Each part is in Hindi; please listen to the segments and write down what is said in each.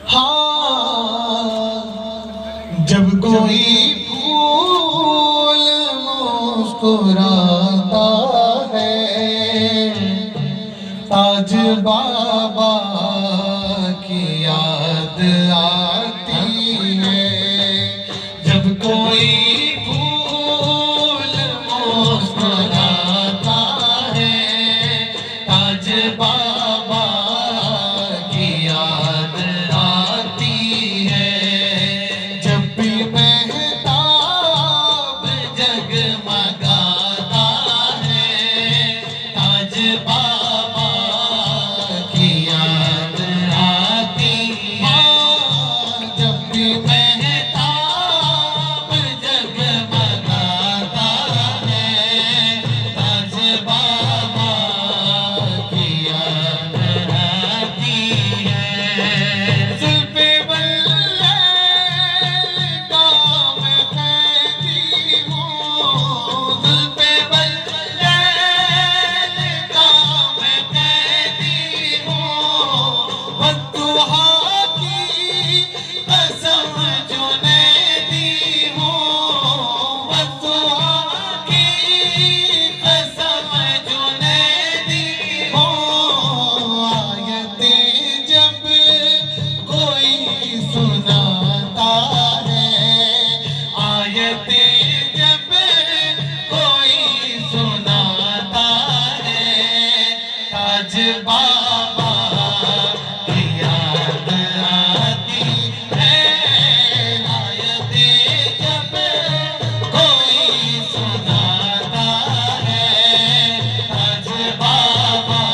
हाँ, जब कोई फूल मुस्कुराता है, आज बाबा की याद आती है। जब कोई फूल मुस्कुराता है, आज बाबा की याद आती है। जब भी महताब जगमगाता है, आज बाबा की याद आती है। जब भी महताब जगमगाता है, आज बाबा की याद आती है। जुल्फ़े वल्लैल का मैं कैदी हूँ, जुल्फ़े वल्लैल का मैं कैदी हूँ। वद्दुहा की कसम जो मैं दी हूँ, वद्दुहा की कसम जो मैं दी हूँ। आयतें जब कोई सुनाता है, आयतें जब कोई सुनाता है, आज बाबा की याद आती है। आयतें जब कोई सुनाता है, आज बाबा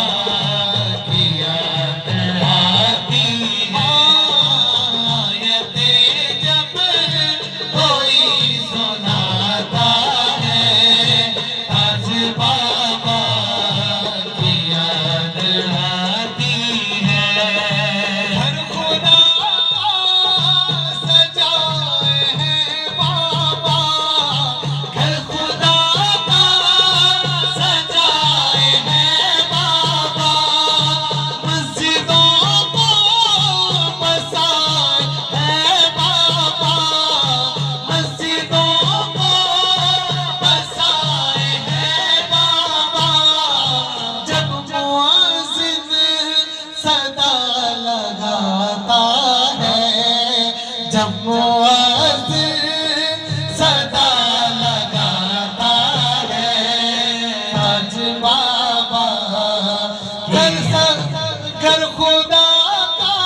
की याद आती है। आयतें जब कोई सुनाता है, आज बाबा की याद आती है। हर खुदा का सजाए हैं बाबा, घर खुदा का सजाए हैं बाबा। मस्जिदों को बसाए हैं बाबा, मस्जिदों को बसाए हैं बाबा। जब मुअज़्ज़िन सदा लगाता है, जब मुअज़्ज़िन सदा लगाता है, आज बाबा घर खुदा का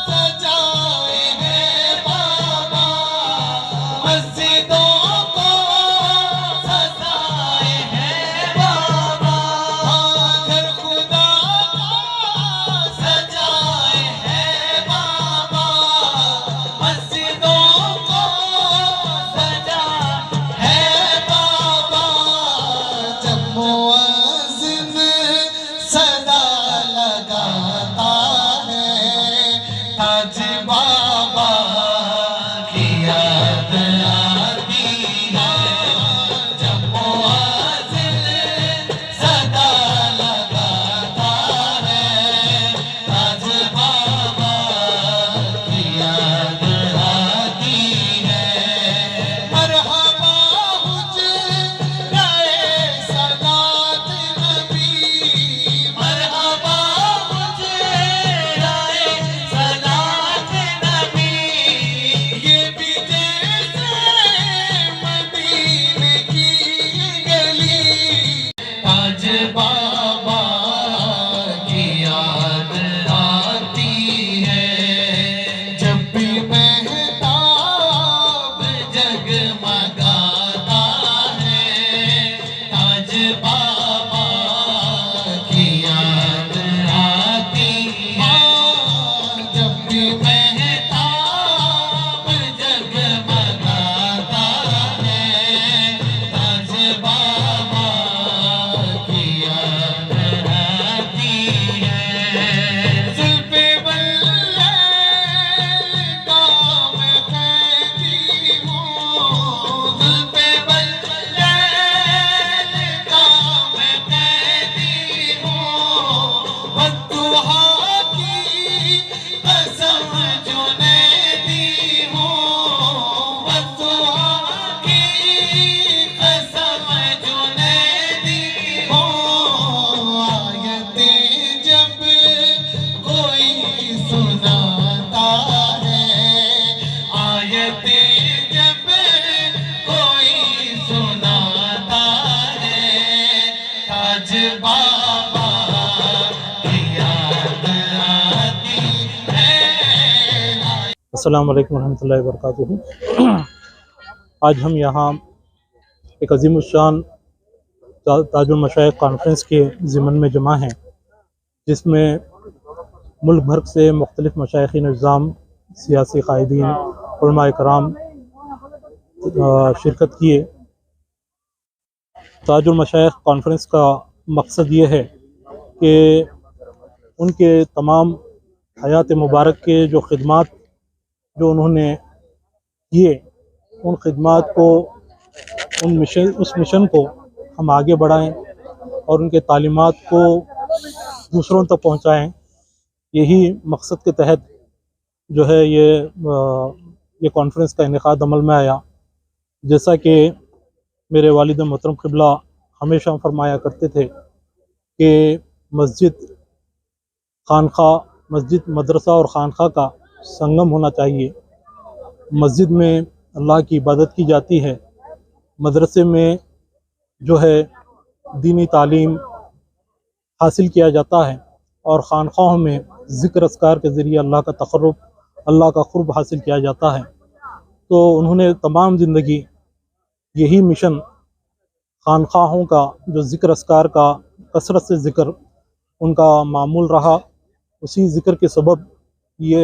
सजाए हैं बाबा। मस्जिदों को सजाए हैं बाबा, घर खुदा का सजाए हैं बाबा। मस्जिदों को सजाए हैं बाबा। जब मुअज़्ज़िन सदा लगाता है, आज बाबा की याद आती है। जब मुअज़्ज़िन सदा लगाता है, आज बाबा की याद आती है। मरहबा हुजराए सदात नबी, मरहबा हुजराए सदात नबी। ये भी जैसे मदीने की गली, आज बाबा की याद आती है। जब भी महताब जगमगाता है, आज बाबा की याद आती है। जब भी महताब जगमगाता है, आज बाबा की याद आती है। जुल्फ़े वल्लैल का मैं कैदी हूँ, जुल्फ़े वल्लैल का मैं कैदी हूँ। वद्दुहा की कसम अस्सलाम वालेकुम रहमतुल्लाहि व बरकातुहू। आज हम यहाँ एक अज़ीमुश्शान ताजुल मशाइख कॉन्फ्रेंस के ज़िमन में जमा हैं, जिसमें मुल्क भर से मुख्तलिफ़ मशाइख़ निज़ाम, सियासी क़ाइदीन, उलमा इकराम शिरकत किए। ताजुल मशाइख कॉन्फ्रेंस का मकसद ये है कि उनके तमाम हयात मुबारक के जो ख़िदमात जो उन्होंने किए, उन ख़िदमात को उस मिशन को हम आगे बढ़ाएं और उनके तालीमात को दूसरों तक पहुंचाएं। यही मकसद के तहत जो है ये कॉन्फ्रेंस का इनेकाद अमल में आया। जैसा कि मेरे वालिद मोहतरम क़िबला हमेशा फरमाया करते थे कि मस्जिद मदरसा और खानखा का संगम होना चाहिए। मस्जिद में अल्लाह की इबादत की जाती है, मदरसे में जो है दीनी तालीम हासिल किया जाता है और खानखाहों में ज़िक्र अस्कार के ज़रिए अल्लाह का तक़र्रुब, अल्लाह का क़ुर्ब हासिल किया जाता है। तो उन्होंने तमाम ज़िंदगी यही मिशन खानखाहों का जो ज़िक्र अस्कार का कसरत से ज़िक्र उनका मामूल रहा। उसी ज़िक्र के सबब ये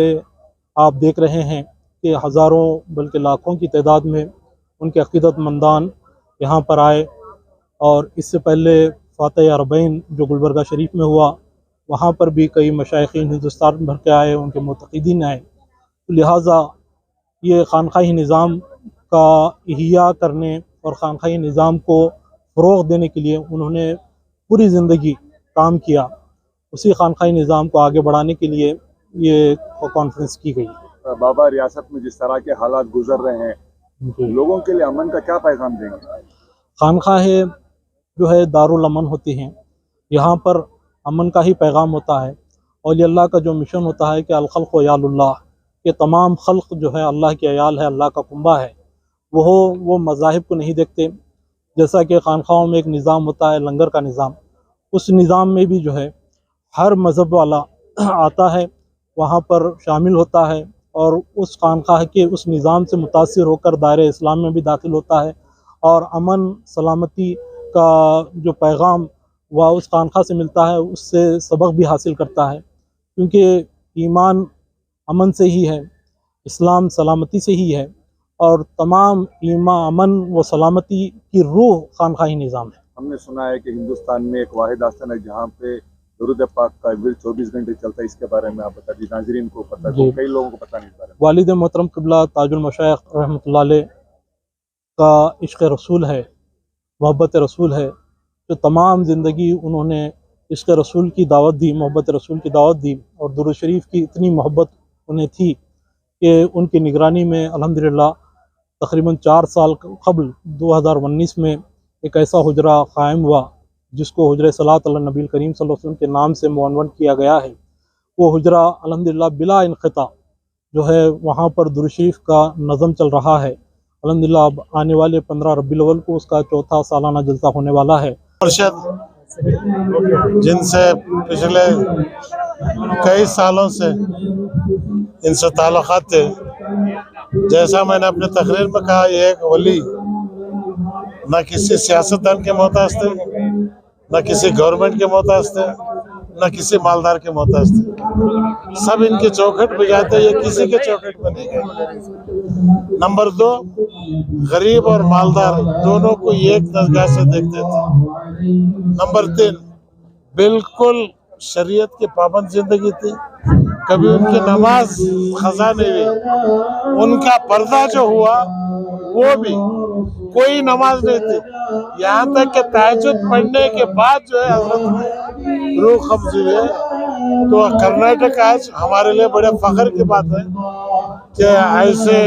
आप देख रहे हैं कि हज़ारों बल्कि लाखों की तादाद में उनके अक़ीदतमंदान यहाँ पर आए। और इससे पहले फ़ातिह अरबईन जो गुलबर्गा शरीफ में हुआ, वहाँ पर भी कई मशाइख़ीन हिंदुस्तान भर के आए, उनके मुतक़ीदीन आए। तो लिहाजा ये खानखाही निज़ाम का इहिया करने और खानखाही निज़ाम को फ़रोग़ देने के लिए उन्होंने पूरी ज़िंदगी काम किया। उसी खानखाही निज़ाम को आगे बढ़ाने के लिए ये कॉन्फ्रेंस की गई। बाबा, रियासत में जिस तरह के हालात गुजर रहे हैं, लोगों के लिए अमन का क्या पैगाम देंगे? खानखाहें जो है दारुल अमन होती हैं, यहाँ पर अमन का ही पैगाम होता है। और अल्लाह का जो मिशन होता है कि अल-खल्क़ व यालुल्लाह, के तमाम खल्क़ जो है अल्लाह के अयाल है, अल्लाह का कुंबा है। वो मज़ाहिब को नहीं देखते। जैसा कि खानखाहों में एक निज़ाम होता है लंगर का निज़ाम, उस निज़ाम में भी जो है हर मज़हब वाला आता है, वहाँ पर शामिल होता है और उस खानखाह के उस निज़ाम से मुतासिर होकर दायरे इस्लाम में भी दाखिल होता है और अमन सलामती का जो पैगाम वह उस खानखा से मिलता है, उससे सबक भी हासिल करता है। क्योंकि ईमान अमन से ही है, इस्लाम सलामती से ही है और तमाम अमन व सलामती की रूह खानखाही निज़ाम है। हमने सुना है कि हिंदुस्तान में एक वाहिद आस्थान है जहाँ पे दुरूद पाक का विर्द 24 घंटे चलता है। इसके बारे में आप बता दीजिए, नाज़रीन को पता है, कई लोगों को पता नहीं इस बारे में। वालिद मोहतरम क़िबला ताजुल मशाइख रहमतुल्लाह अलैह का इश्क़ रसूल है, मोहब्बत रसूल है। तो तमाम ज़िंदगी उन्होंने इश्क़ रसूल की दावत दी, मोहब्बत रसूल की दावत दी और दुरूद शरीफ की इतनी मोहब्बत उन्हें थी कि उनकी निगरानी में अल्हम्दुलिल्लाह तकरीबन 4 साल कबल 2019 में एक ऐसा हुजरा क़ायम हुआ जिसको हुजरा सलात अला नबी करीम सल्लल्लाहु अलैहि वसल्लम के नाम से मुअव्वन किया गया है। वो हुजरा अल्हम्दुलिल्लाह बिला इनक़िता जो है वहाँ पर दुरूद शरीफ का नज़म चल रहा है। अल्हम्दुलिल्लाह अब आने वाले 15 रबीउल अव्वल को उसका 4था सालाना जलसा होने वाला है। जिनसे पिछले कई सालों से इनसे ताल्लुकात थे, जैसा मैंने अपने तकरीर में कहा, ये एक वली न किसी सियासतदान के मोहताज थे, न किसी गवर्नमेंट के मोहताज थे, न किसी मालदार के मोहताज थे। सब इनके चौखट पे जाते, ये किसी के चौखट पे नहीं गए। नंबर 2, गरीब और मालदार दोनों को एक नज़र से देखते थे। नंबर 3, बिल्कुल शरीयत की पाबंद जिंदगी थी, कभी उनकी नमाज खज़ा नहीं हुई। उनका पर्दा जो हुआ वो भी कोई नमाज नहीं थी, यहाँ तक कि तहज्जुद पढ़ने के बाद जो है हज़रत रूह कब्ज़ हुए। तो कर्नाटक आज हमारे लिए बड़े फख्र की बात है कि ऐसे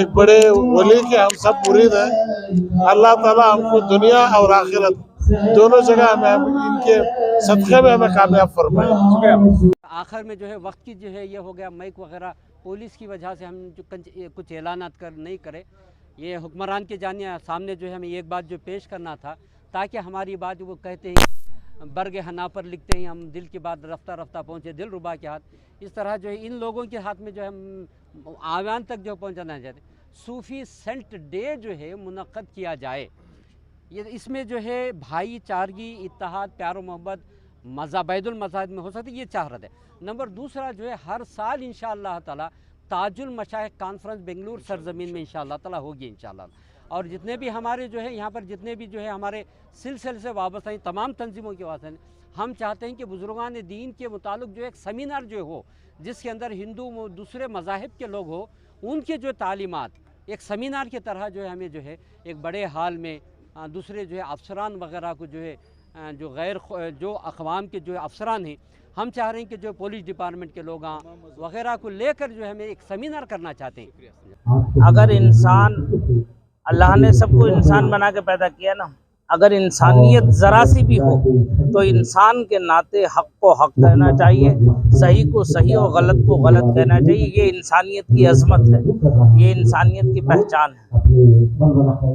एक बड़े वली के हम सब मुरीद हैं। अल्लाह ताला हमको दुनिया और आखिरत दोनों जगह हमें इनके सदक़े में हमें कामयाब फरमाए। आखिर में जो है वक्त की जो है ये हो गया, माइक वगैरह पुलिस की वजह से हम जो कुछ ऐलानात नहीं करे। ये हुक्मरान के सामने जो है हमें एक बात जो पेश करना था, ताकि हमारी बात वो कहते हैं बर्ग हना पर लिखते हैं हम दिल की बात रफ्ता रफ्ता पहुँचे दिल रुबा के हाथ, इस तरह जो है इन लोगों के हाथ में जो है हम आवाम तक जो पहुँचाना चाहते हैं। सूफ़ी सेंट डे जो है मुनक़्क़द किया जाए, ये इसमें जो है भाईचारगी, इत्तेहाद, प्यार और मोहब्बत बैदुल मज़ाहिब में हो सकती है, ये चाहत है। नंबर दूसरा जो है हर साल इंशाअल्लाह ताला ताजुल मशाइख कॉन्फ्रेंस बेंगलुरु सरज़मीन में इंशाअल्लाह ताला होगी इंशाअल्लाह। और जितने भी हमारे जो है यहाँ पर जितने भी जो है हमारे सिलसिले से वाबस्ता तमाम तंजीमों के वास्ते हम चाहते हैं कि बुज़ुर्गान दीन के मुतालिक जो एक सेमिनार जो हो, जिसके अंदर हिंदू दूसरे मज़ाहिब के लोग हो, उनके जो तालीमात एक सेमिनार की तरह जो है हमें जो है एक बड़े हाल में दूसरे जो है अफसरान वगैरह को जो है जो अक़वाम के जो अफसरान हैं, हम चाह रहे हैं कि जो पुलिस डिपार्टमेंट के लोग वगैरह को लेकर जो है हमें एक सेमिनार करना चाहते हैं। अगर इंसान, अल्लाह ने सबको इंसान बना के पैदा किया ना, अगर इंसानियत ज़रा सी भी हो तो इंसान के नाते हक़ को हक़ कहना चाहिए, सही को सही और गलत को गलत कहना चाहिए। ये इंसानियत की अज़मत है, ये इंसानियत की पहचान है।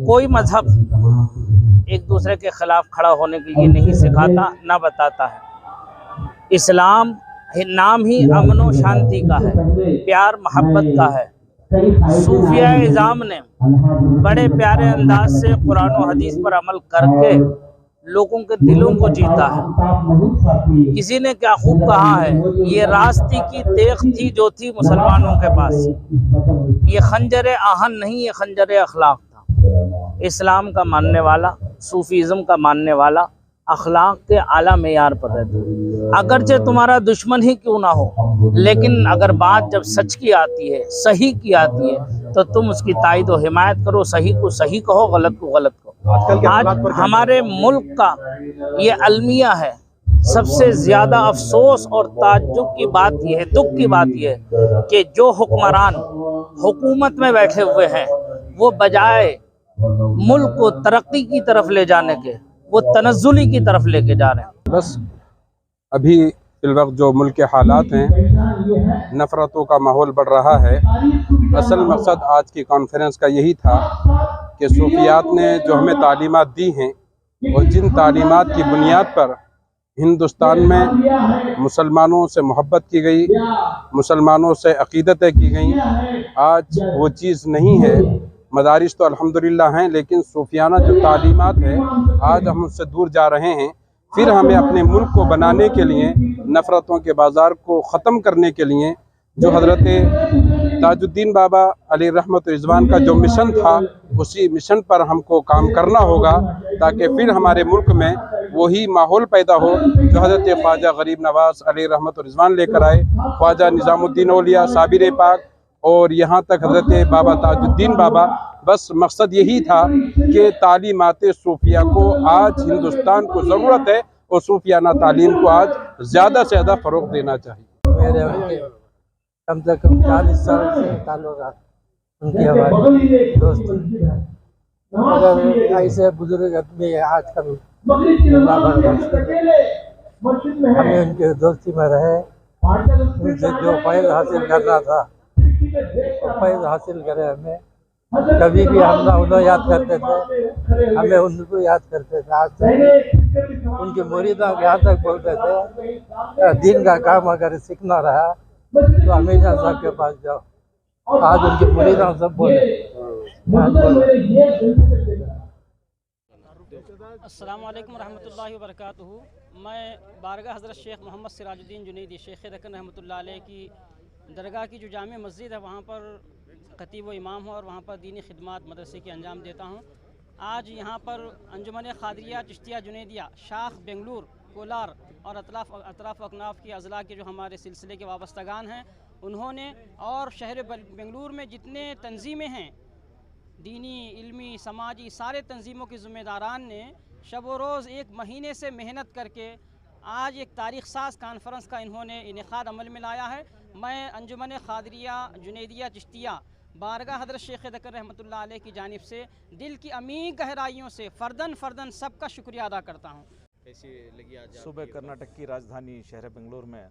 कोई मज़हब एक दूसरे के ख़िलाफ़ खड़ा होने के लिए नहीं सिखाता, ना बताता है। इस्लाम नाम ही अमन व शांति का है, प्यार मोहब्बत का है। सूफिया इज़ाम ने बड़े प्यारे अंदाज से कुरान और हदीस पर अमल करके लोगों के दिलों को जीता है। किसी ने क्या खूब कहा है, ये रास्ते की तेग थी जो थी मुसलमानों के पास, ये खंजर आहन नहीं, ये खंजर अखलाक था। इस्लाम का मानने वाला, सूफीज़म का मानने वाला अखलाक के आला मेयार पर रहता है। अगरचे तुम्हारा दुश्मन ही क्यों ना हो, लेकिन अगर बात जब सच की आती है, सही की आती है, तो तुम उसकी तायद और हिमायत करो। सही को सही कहो, गलत को गलत कहो। आज हमारे मुल्क का ये अलमिया है। सबसे ज़्यादा अफसोस और ताज्जुब की बात यह है, दुख की बात यह है कि जो हुक्मरान हुकूमत में बैठे हुए हैं, वो बजाय मुल्क को तरक्की की तरफ ले जाने के, वो तनज़्ज़ुली की तरफ लेके जा रहे हैं। बस अभी फिलवक्त जो मुल्क के हालात हैं, नफ़रतों का माहौल बढ़ रहा है। असल मकसद आज की कॉन्फ्रेंस का यही था कि सूफियात ने जो हमें तालीमात दी हैं और जिन तालीमात की बुनियाद पर हिंदुस्तान में मुसलमानों से मोहब्बत की गई, मुसलमानों से अक़ीदतें की गई, आज वो चीज़ नहीं है। मदारिस तो अल्हम्दुलिल्लाह हैं, लेकिन सूफियाना जो तालीमात है आज हम उससे दूर जा रहे हैं। फिर हमें अपने मुल्क को बनाने के लिए, नफ़रतों के बाज़ार को ख़त्म करने के लिए, जो हज़रत ताजुद्दीन बाबा अलैहि रहमत रिज़वान का जो मिशन था, उसी मिशन पर हमको काम करना होगा, ताकि फिर हमारे मुल्क में वही माहौल पैदा हो जो हज़रत ख्वाजा गरीब नवाज़ अलैहि रहमत रिज़वान लेकर आए, ख्वाजा निज़ामुद्दीन औलिया, साबिर पाक और यहाँ तक हज़रत बाबा ताजुद्दीन बाबा। बस मकसद यही था कि तालीमात सूफिया को आज हिंदुस्तान को ज़रूरत है और सूफियाना तालीम को आज ज़्यादा से ज़्यादा फ़रोग़ देना चाहिए। मेरे उनके कम से कम 40 साल से ताल्लुकात, उनकी हमारी दोस्ती। अगर ऐसे बुजुर्ग आदमी आजकल हमें उनके दोस्ती में रहे, उनसे जो फैज़ हासिल करना था फैज़ हासिल करे। हमें कभी भी हम उन्हें याद करते थे, हमें उनको याद करते थे। आज तक उनके मुरीदों के यहाँ तक बोलते थे, दीन का काम अगर सीखना रहा तो हमेशा साहब के पास जाओ। आज उनके मुरीदों सब बोले। अस्सलामु अलैकुम रहमतुल्लाहि व बरकातुहू। मैं बारगाह हज़रत शेख मोहम्मद सिराजुद्दीन जुनैदी शेख दक्कन रहमतुल्लाह अलैह की दरगाह की जो जामे मस्जिद है, वहाँ पर खतीब व इमाम हूँ और वहाँ पर दीनी खिदमत मदरसे की अंजाम देता हूँ। आज यहाँ पर अंजुमन ख़ादिरिया चिश्तिया जुनैदिया शाख बेंगलुरु, कोलार और अतराफ़ अकनाफ़ की अज़ला के जो हमारे सिलसिले के वाबस्तगान हैं, उन्होंने और शहर बेंगलुरु में जितने तंजीमें हैं, दीनी, इल्मी, समाजी, सारे तंजीमों के ज़िम्मेदारान ने शब व रोज़ एक महीने से मेहनत करके आज एक तारीख़ साज कॉन्फ्रेंस का इन्होंने इनेक़ाद अमल में लाया है। मैं अंजुमन ख़ादिरिया जुनैदिया चिश्तिया बारगाह हज़रत शेख दक्कन रहमतुल्लाह अलैह की जानिब से दिल की अमीर गहराइयों से फ़र्दन सबका शुक्रिया अदा करता हूँ। कैसी लगी आज सुबह कर्नाटक की राजधानी शहर बेंगलुरु में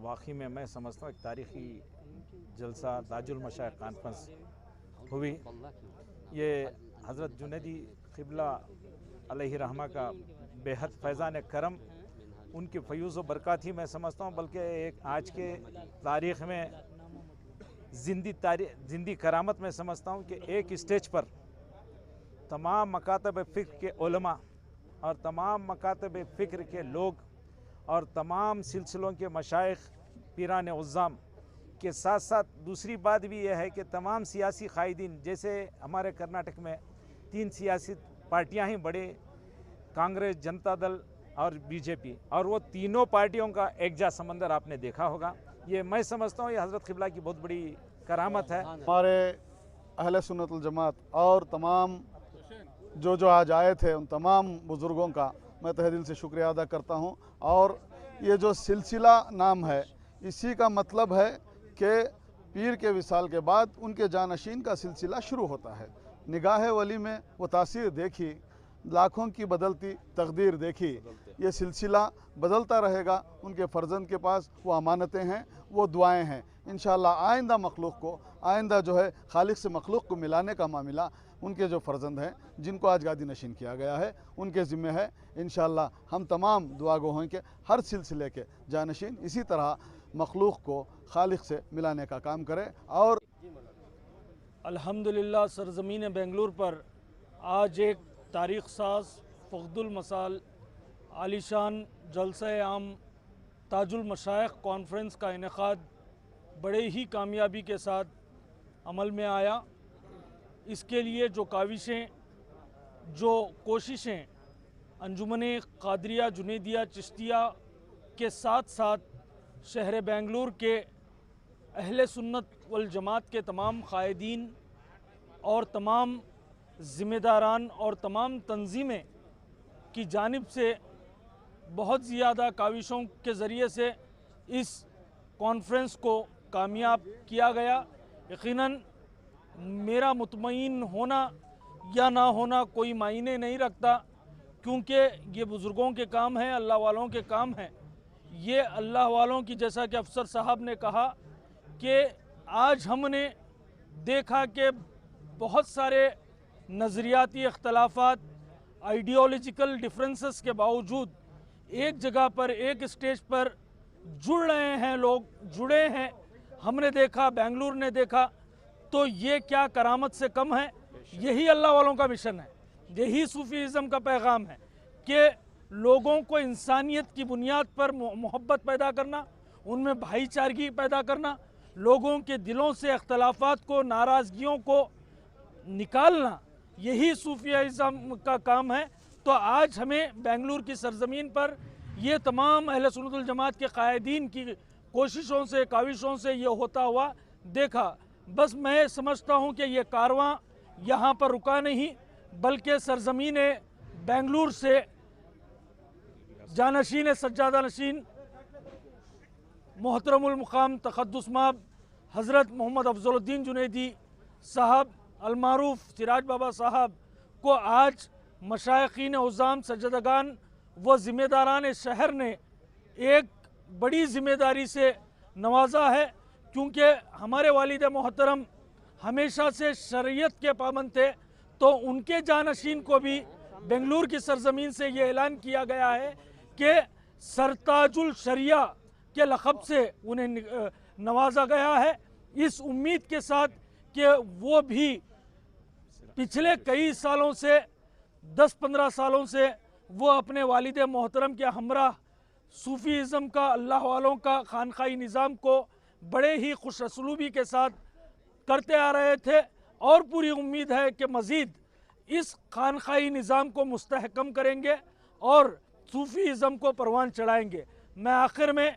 वाकई में मैं समझता हूँ एक तारीख़ी जलसा ताजुल मशाइख कॉन्फ्रेंस हुई। ये हज़रत जुनैदी क़िबला अलैहि रहमा का बेहद फैज़ान करम, उनकी फ़यूज़ व बरक़ात ही मैं समझता हूँ, बल्कि एक आज के तारीख़ में जिंदी करामत में समझता हूँ कि एक स्टेज पर तमाम मकातब फ़िक्र के उलमा और तमाम मकातब फ़िक्र के लोग और तमाम सिलसिलों के मशाइख पीरान उज़्ज़ाम के साथ साथ दूसरी बात भी यह है कि तमाम सियासी कायदीन, जैसे हमारे कर्नाटक में 3 सियासी पार्टियां ही बड़े, कांग्रेस, जनता दल और बीजेपी, और वो तीनों पार्टियों का एकजा समंदर आपने देखा होगा। ये मैं समझता हूँ ये हज़रत क़िबला की बहुत बड़ी करामत है। हमारे अहले सुन्नतुल जमात और तमाम जो आज आए थे उन तमाम बुज़ुर्गों का मैं तहे दिल से शुक्रिया अदा करता हूँ। और ये जो सिलसिला नाम है, इसी का मतलब है कि पीर के विसाल के बाद उनके जानशीन का सिलसिला शुरू होता है। निगाह वली में वो तासीर देखी, लाखों की बदलती तकदीर देखी। ये सिलसिला बदलता रहेगा। उनके फ़र्जंद के पास वो अमानतें हैं, वो दुआएं हैं। इंशाअल्लाह आइंदा मखलूक को, आइंदा जो है खालिक से मखलूक को मिलाने का मामला उनके जो फ़र्जंद हैं, जिनको आज गादी नशीन किया गया है, उनके ज़िम्मे है। इंशाअल्लाह हम तमाम दुआ गो हैं कि हर सिलसिले के जानशीन इसी तरह मखलूक को खालिक से मिलाने का काम करें। और अल्हम्दुलिल्लाह सरज़मीन बेंगलुरु पर आज एक तारीख़ साज फ़ख्दुल मसाल आलीशान जलसा आम ताजुल मशाइख कॉन्फ्रेंस का इनेकाद बड़े ही कामयाबी के साथ अमल में आया। इसके लिए जो काविशें, जो कोशिशें अंजुमन क़ादरिया जुनैदिया चिश्तिया के साथ साथ शहर बेंगलुरु के अहले सुन्नत वल जमात के तमाम कायदीन और तमाम ज़िम्मेदारान और तमाम तंजीमें की जानिब से बहुत ज़्यादा काविशों के ज़रिए से इस कॉन्फ्रेंस को कामयाब किया गया। यकीनन मेरा मुतमईन होना या ना होना कोई मायने नहीं रखता, क्योंकि ये बुज़ुर्गों के काम है, अल्लाह वालों के काम है। ये अल्लाह वालों की, जैसा कि अफसर साहब ने कहा कि आज हमने देखा कि बहुत सारे नज़रियाती अख्तलाफात, आइडियोलॉजिकल डिफरेंसेस के बावजूद एक जगह पर, एक स्टेज पर जुड़ रहे हैं, लोग जुड़े हैं। हमने देखा, बेंगलुरु ने देखा, तो ये क्या करामत से कम है? यही अल्लाह वालों का मिशन है, यही सूफीज़म का पैगाम है कि लोगों को इंसानियत की बुनियाद पर मोहब्बत पैदा करना, उनमें भाईचारगी पैदा करना, लोगों के दिलों से अख्तलाफात को, नाराज़गियों को निकालना, यही सूफीज़म का काम है। तो आज हमें बेंगलुरु की सरज़मीन पर ये तमाम अहले सुन्नतुल जमात के कायदीन की कोशिशों से, काविशों से ये होता हुआ देखा। बस मैं समझता हूँ कि ये कारवां यहाँ पर रुका नहीं, बल्कि सरज़मीन बेंगलुरु से जानशीन सज्जादा नशीन मोहतरमुल मुकाम तक़द्दुस माब हज़रत मोहम्मद अफ़ज़लुद्दीन जुनैदी साहब अलमारूफ सिराज बाबा साहब को आज मशाइखीन उज़्ज़ाम, सज्जदगान व ज़िम्मेदारान शहर ने एक बड़ी ज़िम्मेदारी से नवाजा है, क्योंकि हमारे वालिद मोहतरम हमेशा से शरीयत के पाबंद थे। तो उनके जानशीन को भी बेंगलुरु की सरज़मीन से ये ऐलान किया गया है कि सरताजुल शरिया के लक़ब से उन्हें नवाजा गया है, इस उम्मीद के साथ कि वो भी पिछले कई सालों से, 10-15 सालों से वो अपने वालिद मोहतरम के हमरा सूफ़ीज़म का, अल्लाह वालों का खानकाई निज़ाम को बड़े ही खुश असलूबी के साथ करते आ रहे थे, और पूरी उम्मीद है कि मज़ीद इस खानकाई निज़ाम को मुस्तहकम करेंगे और सूफ़ीज़म को परवान चढ़ाएंगे। मैं आखिर में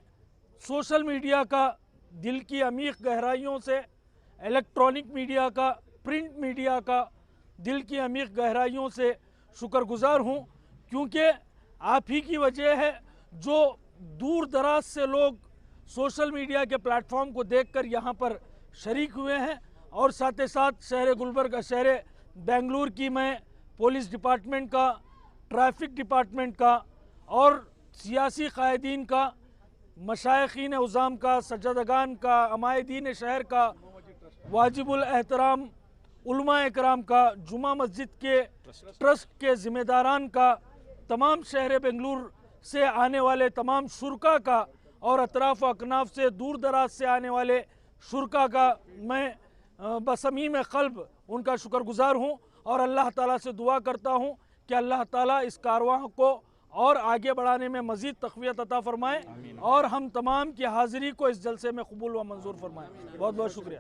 सोशल मीडिया का दिल की अमीक गहराइयों से, इलेक्ट्रॉनिक मीडिया का, प्रिंट मीडिया का दिल की अमीक गहराइयों से शुक्रगुज़ार हूँ, क्योंकि आप ही की वजह है जो दूर दराज से लोग सोशल मीडिया के प्लेटफॉर्म को देखकर यहाँ पर शरीक हुए हैं। और साथ ही साथ शहर गुलबर्गा, शहर बेंगलुरु की मैं पुलिस डिपार्टमेंट का, ट्रैफिक डिपार्टमेंट का और सियासी कायदीन का, मशाइखीन उज़्ज़ाम का, सज्जदगान का, अमायदीन शहर का, वाजिबुल एहतराम उलमा इकराम का, जुमा मस्जिद के ट्रस्ट के ज़िम्मेदारान का, तमाम शहर बेंगलुरु से आने वाले तमाम शुरका का और अतराफ़ अकनाफ से दूर दराज से आने वाले शुरका का मैं बसमीम क़ल्ब उनका शुक्रगुज़ार हूँ और अल्लाह ताला से दुआ करता हूँ कि अल्लाह ताला इस कारवां को और आगे बढ़ाने में मज़ीद तक़वियत अता फ़रमाए और हम तमाम की हाज़िरी को इस जलसे में कबूल व मंजूर फरमाएँ। बहुत बहुत शुक्रिया।